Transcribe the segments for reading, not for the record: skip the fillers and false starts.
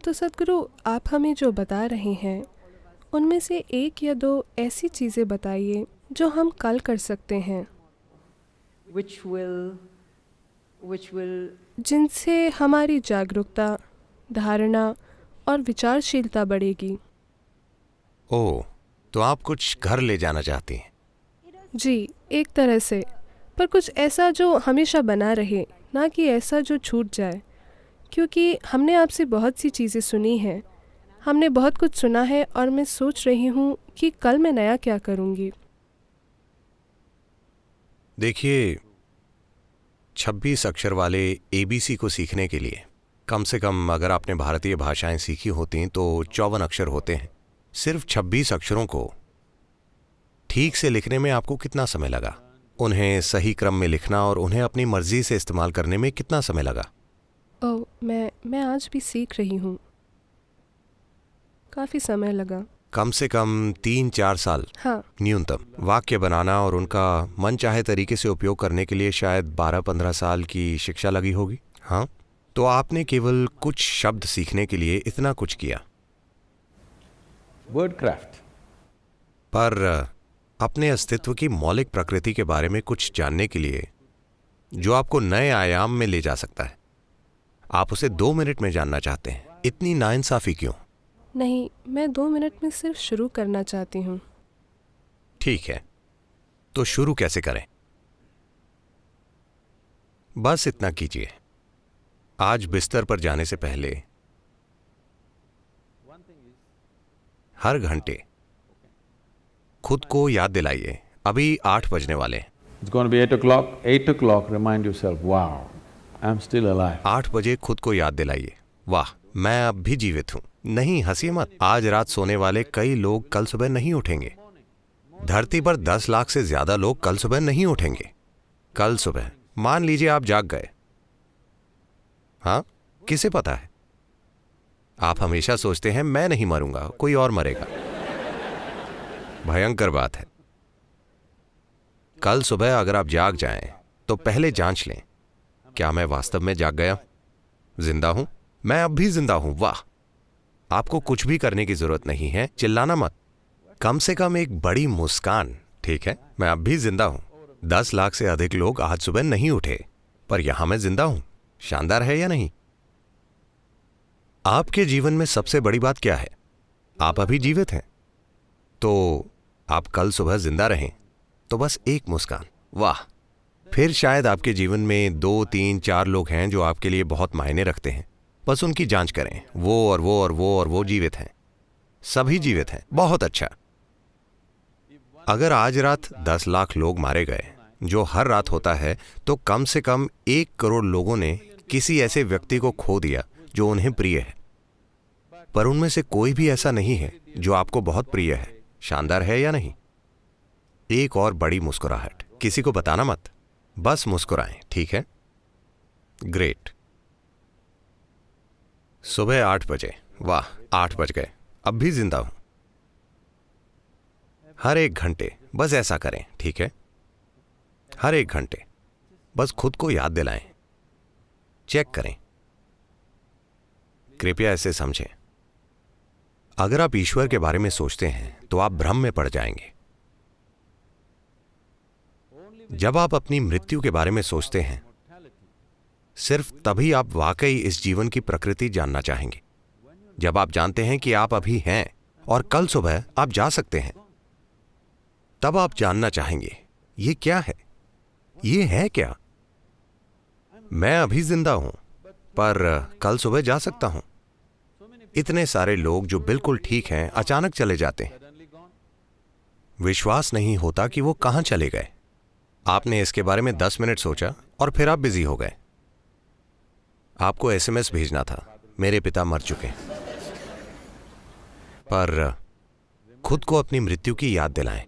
तो सद्गुरु, आप हमें जो बता रहे हैं उनमें से एक या दो ऐसी चीज़ें बताइए जो हम कल कर सकते हैं, which will जिनसे हमारी जागरूकता, धारणा और विचारशीलता बढ़ेगी। ओह, तो आप कुछ घर ले जाना चाहती हैं? जी, एक तरह से, पर कुछ ऐसा जो हमेशा बना रहे, ना कि ऐसा जो छूट जाए। क्योंकि हमने आपसे बहुत सी चीज़ें सुनी हैं, हमने बहुत कुछ सुना है और मैं सोच रही हूँ कि कल मैं नया क्या करूँगी। देखिए, 26 अक्षर वाले एबीसी को सीखने के लिए कम से कम अगर आपने भारतीय भाषाएं सीखी होती तो 54 अक्षर होते हैं। सिर्फ 26 अक्षरों को ठीक से लिखने में आपको कितना समय लगा? उन्हें सही क्रम में लिखना और उन्हें अपनी मर्जी से इस्तेमाल करने में कितना समय लगा? ओह, मैं आज भी सीख रही हूँ। काफ़ी समय लगा। कम से कम 3-4 साल हाँ। न्यूनतम। वाक्य बनाना और उनका मन चाहे तरीके से उपयोग करने के लिए शायद 12-15 साल की शिक्षा लगी होगी। हाँ, तो आपने केवल कुछ शब्द सीखने के लिए इतना कुछ किया। Word craft. पर अपने अस्तित्व की मौलिक प्रकृति के बारे में कुछ जानने के लिए जो आपको नए आयाम में ले जा सकता है, आप उसे 2 मिनट में जानना चाहते हैं। इतनी नाइंसाफी क्यों? नहीं, मैं 2 मिनट में सिर्फ शुरू करना चाहती हूँ। ठीक है, तो शुरू कैसे करें? बस इतना कीजिए। आज बिस्तर पर जाने से पहले हर घंटे खुद को याद दिलाइए, अभी 8 बजने वाले हैं। It's going to be 8 o'clock. 8 o'clock, remind yourself, wow, I'm still alive. 8 बजे खुद को याद दिलाइए, वाह, मैं अब भी जीवित हूं। नहीं, हंसिए मत। आज रात सोने वाले कई लोग कल सुबह नहीं उठेंगे। धरती पर 10 लाख से ज्यादा लोग कल सुबह नहीं उठेंगे। कल सुबह मान लीजिए आप जाग गए। हाँ, किसे पता है? आप हमेशा सोचते हैं मैं नहीं मरूंगा, कोई और मरेगा। भयंकर बात है। कल सुबह अगर आप जाग जाएं तो पहले जांच लें, क्या मैं वास्तव में जाग गया? जिंदा हूं? मैं अब भी जिंदा हूं। वाह, आपको कुछ भी करने की जरूरत नहीं है। चिल्लाना मत, कम से कम एक बड़ी मुस्कान। ठीक है, मैं अब भी जिंदा हूं। 10 लाख से अधिक लोग आज सुबह नहीं उठे, पर यहां मैं जिंदा हूं। शानदार है या नहीं? आपके जीवन में सबसे बड़ी बात क्या है? आप अभी जीवित हैं। तो आप कल सुबह जिंदा रहें तो बस एक मुस्कान। वाह। फिर शायद आपके जीवन में 2, 3, 4 लोग हैं जो आपके लिए बहुत मायने रखते हैं। बस उनकी जांच करें। वो और वो और वो और वो जीवित हैं। सभी जीवित हैं। बहुत अच्छा। अगर आज रात 10 लाख लोग मारे गए, जो हर रात होता है, तो कम से कम 1 करोड़ लोगों ने किसी ऐसे व्यक्ति को खो दिया जो उन्हें प्रिय है। पर उनमें से कोई भी ऐसा नहीं है जो आपको बहुत प्रिय है। शानदार है या नहीं? एक और बड़ी मुस्कुराहट। किसी को बताना मत, बस मुस्कुराएं। ठीक है? ग्रेट। सुबह 8 बजे। वाह, 8 बज गए। अब भी जिंदा हूं। हर 1 घंटे बस ऐसा करें। ठीक है? हर 1 घंटे बस खुद को याद दिलाएं, चेक करें। कृपया ऐसे समझें, अगर आप ईश्वर के बारे में सोचते हैं तो आप भ्रम में पड़ जाएंगे। जब आप अपनी मृत्यु के बारे में सोचते हैं, सिर्फ तभी आप वाकई इस जीवन की प्रकृति जानना चाहेंगे। जब आप जानते हैं कि आप अभी हैं और कल सुबह आप जा सकते हैं, तब आप जानना चाहेंगे ये क्या है, ये है क्या? मैं अभी जिंदा हूं, पर कल सुबह जा सकता हूं। इतने सारे लोग जो बिल्कुल ठीक हैं अचानक चले जाते हैं। विश्वास नहीं होता कि वो कहां चले गए। आपने इसके बारे में 10 मिनट सोचा और फिर आप बिजी हो गए। आपको एसएमएस भेजना था, मेरे पिता मर चुके। पर खुद को अपनी मृत्यु की याद दिलाएं।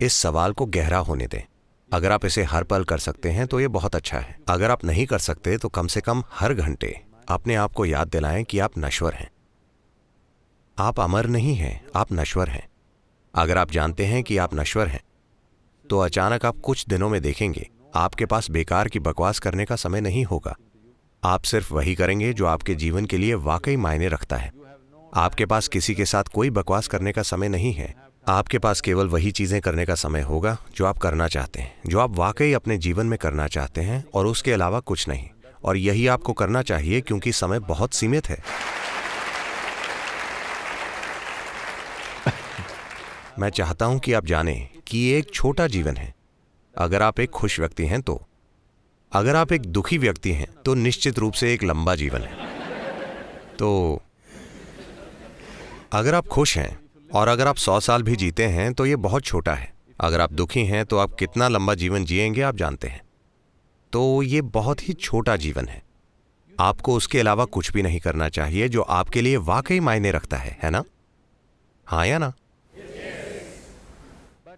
इस सवाल को गहरा होने दें। अगर आप इसे हर पल कर सकते हैं तो यह बहुत अच्छा है। अगर आप नहीं कर सकते तो कम से कम हर घंटे अपने आप को याद दिलाएं कि आप नश्वर हैं। आप अमर नहीं हैं, आप नश्वर हैं। अगर आप जानते हैं कि आप नश्वर हैं, तो अचानक आप कुछ दिनों में देखेंगे आपके पास बेकार की बकवास करने का समय नहीं होगा। आप सिर्फ वही करेंगे जो आपके जीवन के लिए वाकई मायने रखता है। आपके पास किसी के साथ कोई बकवास करने का समय नहीं है। आपके पास केवल वही चीजें करने का समय होगा जो आप करना चाहते हैं, जो आप वाकई अपने जीवन में करना चाहते हैं, और उसके अलावा कुछ नहीं। और यही आपको करना चाहिए क्योंकि समय बहुत सीमित है। मैं चाहता हूं कि आप जानें कि ये एक छोटा जीवन है। अगर आप एक खुश व्यक्ति हैं तो, अगर आप एक दुखी व्यक्ति हैं तो निश्चित रूप से एक लंबा जीवन है। तो अगर आप खुश हैं और अगर आप 100 साल भी जीते हैं तो ये बहुत छोटा है। अगर आप दुखी हैं तो आप कितना लंबा जीवन जिएंगे आप जानते हैं। तो ये बहुत ही छोटा जीवन है। आपको उसके अलावा कुछ भी नहीं करना चाहिए जो आपके लिए वाकई मायने रखता है ना? हाँ या ना?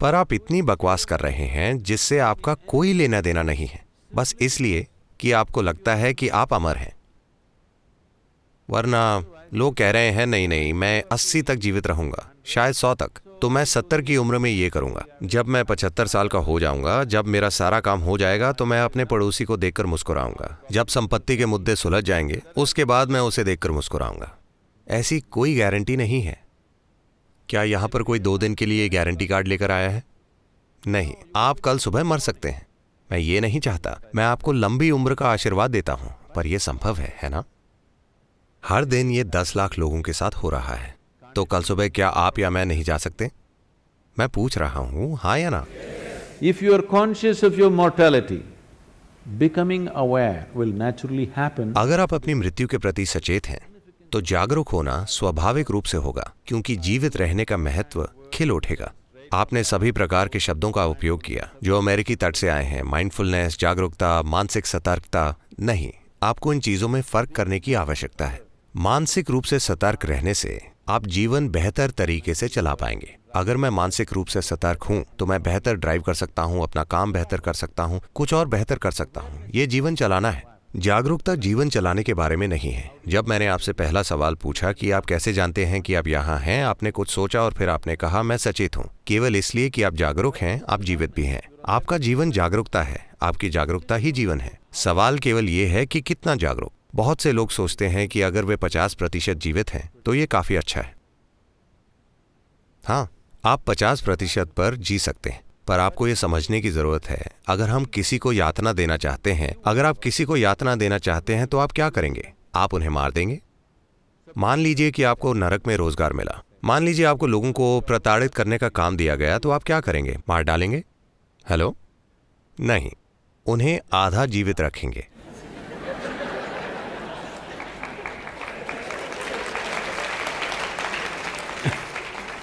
पर आप इतनी बकवास कर रहे हैं जिससे आपका कोई लेना देना नहीं है, बस इसलिए कि आपको लगता है कि आप अमर हैं। वरना लोग कह रहे हैं नहीं नहीं, मैं 80 तक जीवित रहूंगा, शायद 100 तक, तो मैं 70 की उम्र में ये करूंगा। जब मैं 75 साल का हो जाऊंगा, जब मेरा सारा काम हो जाएगा, तो मैं अपने पड़ोसी को देखकर मुस्कुराऊंगा। जब संपत्ति के मुद्दे सुलझ जाएंगे, उसके बाद मैं उसे देखकर मुस्कुराऊंगा। ऐसी कोई गारंटी नहीं है। क्या यहां पर कोई 2 दिन के लिए गारंटी कार्ड लेकर आया है? नहीं। आप कल सुबह मर सकते हैं। मैं ये नहीं चाहता। मैं आपको लंबी उम्र का आशीर्वाद देता हूं, पर यह संभव है ना? हर दिन ये 10 लाख लोगों के साथ हो रहा है। तो कल सुबह क्या आप या मैं नहीं जा सकते? मैं पूछ रहा हूं, हाँ या ना? If you are conscious of your mortality, becoming aware will naturally happen. अगर आप अपनी मृत्यु के प्रति सचेत हैं तो जागरूक होना स्वाभाविक रूप से होगा, क्योंकि जीवित रहने का महत्व खिल उठेगा। आपने सभी प्रकार के शब्दों का उपयोग किया जो अमेरिकी तट से आए हैं, माइंडफुलनेस, जागरूकता, मानसिक सतर्कता। नहीं, आपको इन चीजों में फर्क करने की आवश्यकता है। मानसिक रूप से सतर्क रहने से आप जीवन बेहतर तरीके से चला पाएंगे। अगर मैं मानसिक रूप से सतर्क हूं तो मैं बेहतर ड्राइव कर सकता हूं, अपना काम बेहतर कर सकता हूं, कुछ और बेहतर कर सकता हूं। ये जीवन चलाना है। जागरूकता जीवन चलाने के बारे में नहीं है। जब मैंने आपसे पहला सवाल पूछा कि आप कैसे जानते हैं कि आप यहाँ हैं, आपने कुछ सोचा और फिर आपने कहा मैं सचेत हूँ। केवल इसलिए कि आप जागरूक हैं, आप जीवित भी हैं। आपका जीवन जागरूकता है, आपकी जागरूकता ही जीवन है। सवाल केवल ये है कि कितना जागरूक। बहुत से लोग सोचते हैं कि अगर वे 50% जीवित हैं तो ये काफी अच्छा है। हाँ, आप 50% पर जी सकते हैं, पर आपको ये समझने की जरूरत है, अगर हम किसी को यातना देना चाहते हैं, अगर आप किसी को यातना देना चाहते हैं तो आप क्या करेंगे? आप उन्हें मार देंगे। मान लीजिए कि आपको नरक में रोजगार मिला, मान लीजिए आपको लोगों को प्रताड़ित करने का काम दिया गया, तो आप क्या करेंगे? मार डालेंगे? हेलो? नहीं, उन्हें आधा जीवित रखेंगे।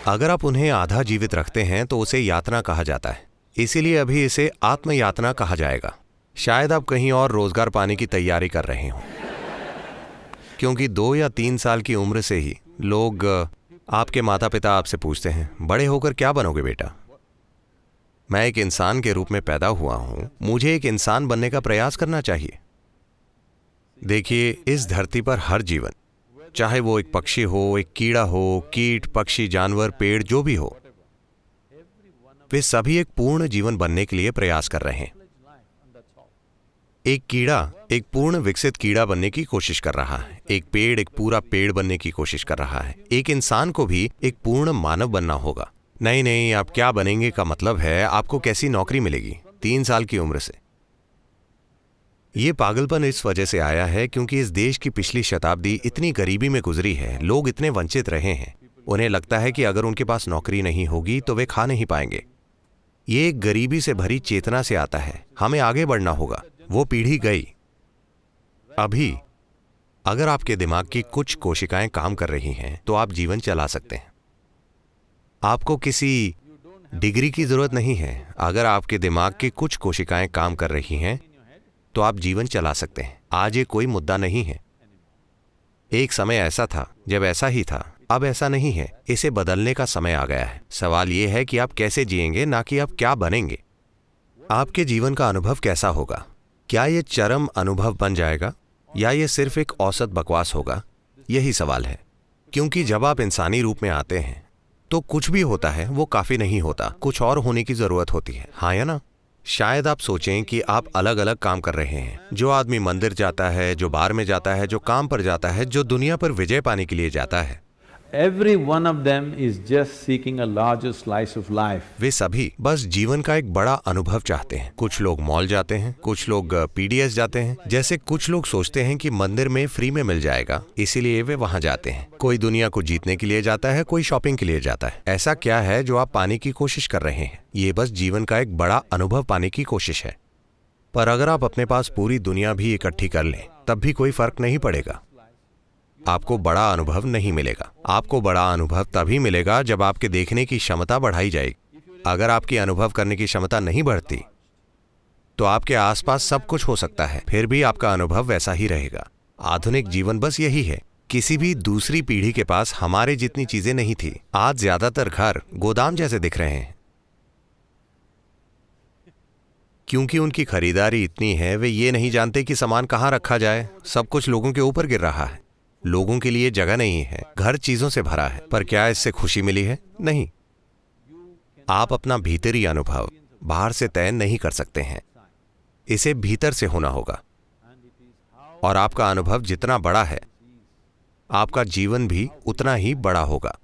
अगर आप उन्हें आधा जीवित रखते हैं तो उसे यातना कहा जाता है, इसीलिए अभी इसे आत्मयातना कहा जाएगा। शायद आप कहीं और रोजगार पाने की तैयारी कर रहे हो, क्योंकि 2 या 3 साल की उम्र से ही लोग, आपके माता पिता आपसे पूछते हैं, बड़े होकर क्या बनोगे बेटा? मैं एक इंसान के रूप में पैदा हुआ हूं, मुझे एक इंसान बनने का प्रयास करना चाहिए। देखिए, इस धरती पर हर जीवन, चाहे वो एक पक्षी हो, एक कीड़ा हो, कीट, पक्षी, जानवर, पेड़, जो भी हो, वे सभी एक पूर्ण जीवन बनने के लिए प्रयास कर रहे हैं। एक कीड़ा एक पूर्ण विकसित कीड़ा बनने की कोशिश कर रहा है, एक पेड़ एक पूरा पेड़ बनने की कोशिश कर रहा है। एक इंसान को भी एक पूर्ण मानव बनना होगा। नहीं नहीं, आप क्या बनेंगे का मतलब है आपको कैसी नौकरी मिलेगी 3 साल की उम्र से। ये पागलपन इस वजह से आया है क्योंकि इस देश की पिछली शताब्दी इतनी गरीबी में गुजरी है, लोग इतने वंचित रहे हैं। उन्हें लगता है कि अगर उनके पास नौकरी नहीं होगी तो वे खा नहीं पाएंगे। ये एक गरीबी से भरी चेतना से आता है। हमें आगे बढ़ना होगा। वो पीढ़ी गई। अभी अगर आपके दिमाग की कुछ कोशिकाएं काम कर रही हैं तो आप जीवन चला सकते हैं। आपको किसी डिग्री की जरूरत नहीं है। अगर आपके दिमाग की कुछ कोशिकाएं काम कर रही हैं तो आप जीवन चला सकते हैं। आज ये कोई मुद्दा नहीं है। एक समय ऐसा था जब ऐसा ही था, अब ऐसा नहीं है। इसे बदलने का समय आ गया है। सवाल ये है कि आप कैसे जिएंगे, ना कि आप क्या बनेंगे। आपके जीवन का अनुभव कैसा होगा? क्या ये चरम अनुभव बन जाएगा या ये सिर्फ एक औसत बकवास होगा? यही सवाल है। क्योंकि जब आप इंसानी रूप में आते हैं तो कुछ भी होता है वो काफी नहीं होता, कुछ और होने की जरूरत होती है। हाँ या ना? शायद आप सोचें कि आप अलग अलग काम कर रहे हैं। जो आदमी मंदिर जाता है, जो बार में जाता है, जो काम पर जाता है, जो दुनिया पर विजय पाने के लिए जाता है, every one of them is just seeking a larger slice of life. वे सभी बस जीवन का एक बड़ा अनुभव चाहते हैं। कुछ लोग मॉल जाते हैं, कुछ लोग पीडीएस जाते हैं। जैसे कुछ लोग सोचते हैं कि मंदिर में फ्री में मिल जाएगा, इसीलिए वे वहां जाते हैं। कोई दुनिया को जीतने के लिए जाता है, कोई शॉपिंग के लिए जाता है। ऐसा क्या है जो आप पाने की कोशिश कर रहे हैं? ये बस जीवन का एक बड़ा अनुभव पाने की कोशिश है। पर अगर आप अपने पास पूरी दुनिया भी इकट्ठी कर लें, तब भी कोई फर्क नहीं पड़ेगा। आपको बड़ा अनुभव नहीं मिलेगा। आपको बड़ा अनुभव तभी मिलेगा जब आपके देखने की क्षमता बढ़ाई जाएगी। अगर आपकी अनुभव करने की क्षमता नहीं बढ़ती, तो आपके आसपास सब कुछ हो सकता है, फिर भी आपका अनुभव वैसा ही रहेगा। आधुनिक जीवन बस यही है। किसी भी दूसरी पीढ़ी के पास हमारे जितनी चीजें नहीं थी। आज ज्यादातर घर गोदाम जैसे दिख रहे हैं, क्योंकि उनकी खरीदारी इतनी है, वे ये नहीं जानते कि सामान कहाँ रखा जाए। सब कुछ लोगों के ऊपर गिर रहा है। लोगों के लिए जगह नहीं है, घर चीजों से भरा है। पर क्या इससे खुशी मिली है? नहीं। आप अपना भीतरी अनुभव बाहर से तय नहीं कर सकते हैं, इसे भीतर से होना होगा। और आपका अनुभव जितना बड़ा है, आपका जीवन भी उतना ही बड़ा होगा,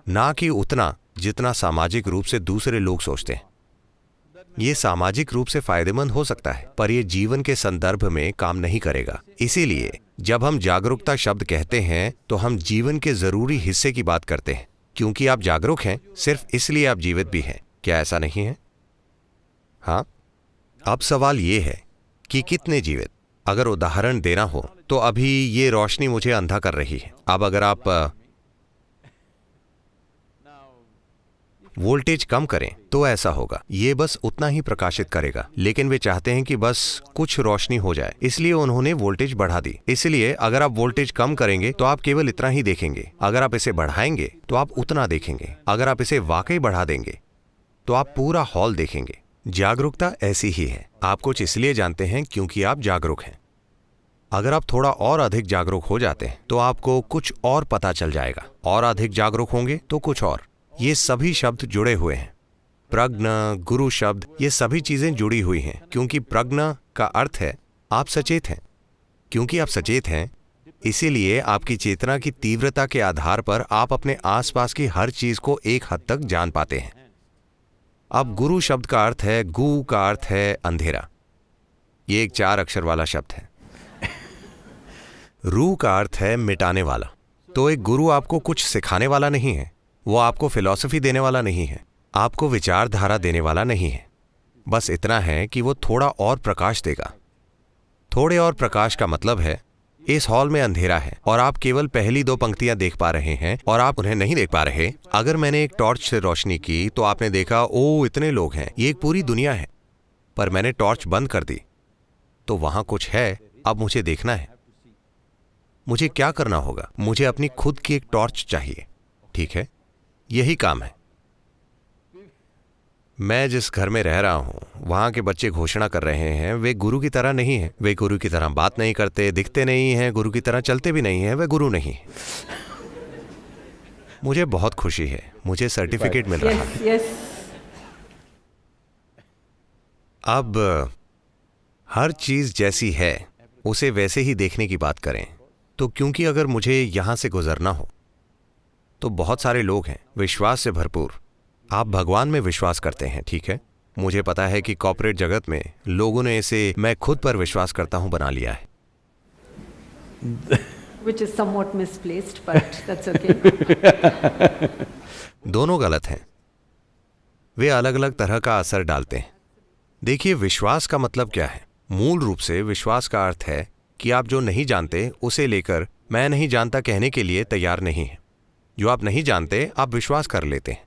ना कि उतना जितना सामाजिक रूप से दूसरे लोग सोचते हैं। ये सामाजिक रूप से फायदेमंद हो सकता है, पर यह जीवन के संदर्भ में काम नहीं करेगा। इसीलिए जब हम जागरूकता शब्द कहते हैं, तो हम जीवन के जरूरी हिस्से की बात करते हैं। क्योंकि आप जागरूक हैं, सिर्फ इसलिए आप जीवित भी हैं। क्या ऐसा नहीं है? हाँ। अब सवाल ये है कि कितने जीवित? अगर उदाहरण देना हो तो अभी ये रोशनी मुझे अंधा कर रही है। अब अगर आप वोल्टेज कम करें तो ऐसा होगा, ये बस उतना ही प्रकाशित करेगा। लेकिन वे चाहते हैं कि बस कुछ रोशनी हो जाए, इसलिए उन्होंने वोल्टेज बढ़ा दी। इसलिए अगर आप वोल्टेज कम करेंगे तो आप केवल इतना ही देखेंगे। अगर आप इसे बढ़ाएंगे तो आप उतना देखेंगे। अगर आप इसे वाकई बढ़ा देंगे तो आप पूरा हॉल देखेंगे। जागरूकता ऐसी ही है। आप कुछ इसलिए जानते हैं क्योंकि आप जागरूक हैं। अगर आप थोड़ा और अधिक जागरूक हो जाते हैं तो आपको कुछ और पता चल जाएगा। और अधिक जागरूक होंगे तो कुछ और। ये सभी शब्द जुड़े हुए हैं। प्रज्ञ, गुरु शब्द, ये सभी चीजें जुड़ी हुई हैं। क्योंकि प्रज्ञ का अर्थ है आप सचेत हैं। क्योंकि आप सचेत हैं, इसीलिए आपकी चेतना की तीव्रता के आधार पर आप अपने आसपास की हर चीज को एक हद तक जान पाते हैं। अब गुरु शब्द का अर्थ है, गु का अर्थ है अंधेरा। ये एक 4 अक्षर वाला शब्द है। रू का अर्थ है मिटाने वाला। तो एक गुरु आपको कुछ सिखाने वाला नहीं है, वो आपको फिलॉसफी देने वाला नहीं है, आपको विचारधारा देने वाला नहीं है। बस इतना है कि वो थोड़ा और प्रकाश देगा। थोड़े और प्रकाश का मतलब है इस हॉल में अंधेरा है और आप केवल पहली 2 पंक्तियां देख पा रहे हैं और आप उन्हें नहीं देख पा रहे। अगर मैंने एक टॉर्च से रोशनी की तो आपने देखा, ओ इतने लोग हैं, ये एक पूरी दुनिया है। पर मैंने टॉर्च बंद कर दी तो वहां कुछ है। अब मुझे देखना है। मुझे क्या करना होगा? मुझे अपनी खुद की एक टॉर्च चाहिए। ठीक है, यही काम है। मैं जिस घर में रह रहा हूं, वहां के बच्चे घोषणा कर रहे हैं वे गुरु की तरह नहीं हैं। वे गुरु की तरह बात नहीं करते, दिखते नहीं हैं, गुरु की तरह चलते भी नहीं हैं। वे गुरु नहीं। मुझे बहुत खुशी है, मुझे सर्टिफिकेट मिल रहा है। Yes. अब हर चीज जैसी है उसे वैसे ही देखने की बात करें। तो क्योंकि अगर मुझे यहां से गुजरना हो तो बहुत सारे लोग हैं विश्वास से भरपूर। आप भगवान में विश्वास करते हैं, ठीक है। मुझे पता है कि कॉर्पोरेट जगत में लोगों ने इसे मैं खुद पर विश्वास करता हूं बना लिया है। Which is somewhat misplaced, but that's okay. दोनों गलत हैं। वे अलग अलग तरह का असर डालते हैं। देखिए, विश्वास का मतलब क्या है? मूल रूप से विश्वास का अर्थ है कि आप जो नहीं जानते उसे लेकर मैं नहीं जानता कहने के लिए तैयार नहीं है। जो आप नहीं जानते आप विश्वास कर लेते हैं।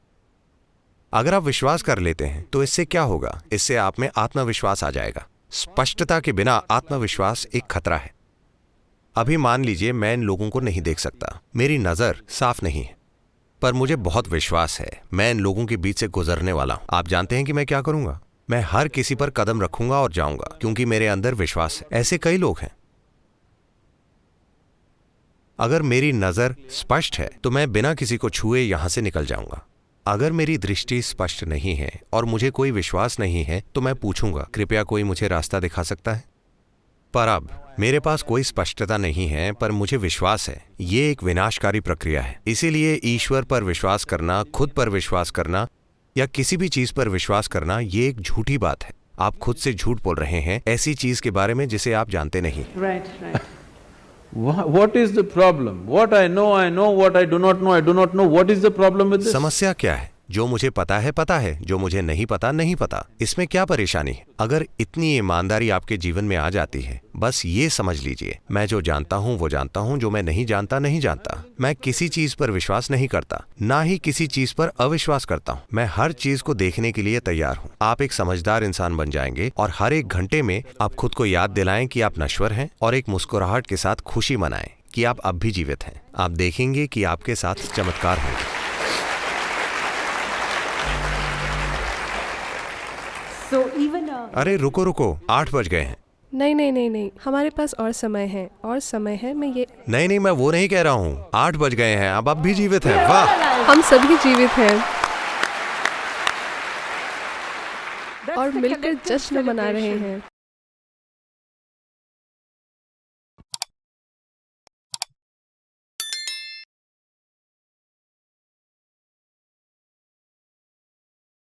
अगर आप विश्वास कर लेते हैं तो इससे क्या होगा? इससे आप में आत्मविश्वास आ जाएगा। स्पष्टता के बिना आत्मविश्वास एक खतरा है। अभी मान लीजिए मैं इन लोगों को नहीं देख सकता, मेरी नजर साफ नहीं है, पर मुझे बहुत विश्वास है मैं इन लोगों के बीच से गुजरने वाला हूं। आप जानते हैं कि मैं क्या करूंगा? मैं हर किसी पर कदम रखूंगा और जाऊंगा, क्योंकि मेरे अंदर विश्वास है। ऐसे कई लोग हैं। अगर मेरी नजर स्पष्ट है तो मैं बिना किसी को छुए यहां से निकल जाऊंगा। अगर मेरी दृष्टि स्पष्ट नहीं है और मुझे कोई विश्वास नहीं है तो मैं पूछूंगा, कृपया कोई मुझे रास्ता दिखा सकता है? पर अब मेरे पास कोई स्पष्टता नहीं है पर मुझे विश्वास है। ये एक विनाशकारी प्रक्रिया है। इसीलिए ईश्वर पर विश्वास करना, खुद पर विश्वास करना या किसी भी चीज पर विश्वास करना, ये एक झूठी बात है। आप खुद से झूठ बोल रहे हैं ऐसी चीज के बारे में जिसे आप जानते नहीं। Right, right. What is the problem? What I know, what I do not know, I do not know. What is the problem with this? समस्या क्या है? जो मुझे पता है, जो मुझे नहीं पता नहीं पता। इसमें क्या परेशानी है? अगर इतनी ईमानदारी आपके जीवन में आ जाती है, बस ये समझ लीजिए, मैं जो जानता हूँ वो जानता हूँ, जो मैं नहीं जानता नहीं जानता। मैं किसी चीज पर विश्वास नहीं करता, ना ही किसी चीज पर अविश्वास करता हूँ। मैं हर चीज को देखने के लिए तैयार हूँ। आप एक समझदार इंसान बन जाएंगे और हर एक घंटे में आप खुद को याद दिलाएं कि आप नश्वर हैं और एक मुस्कुराहट के साथ खुशी मनाएं कि आप अब भी जीवित हैं। आप देखेंगे कि आपके साथ चमत्कार होंगे। So even अरे रुको, 8 बज गए हैं। नहीं, हमारे पास और समय है, नहीं, मैं वो नहीं कह रहा हूँ। 8 बज गए हैं, अब भी जीवित हैं। वाह! हम सभी जीवित हैं that's और the मिलकर collective जश्न मना रहे celebration. हैं।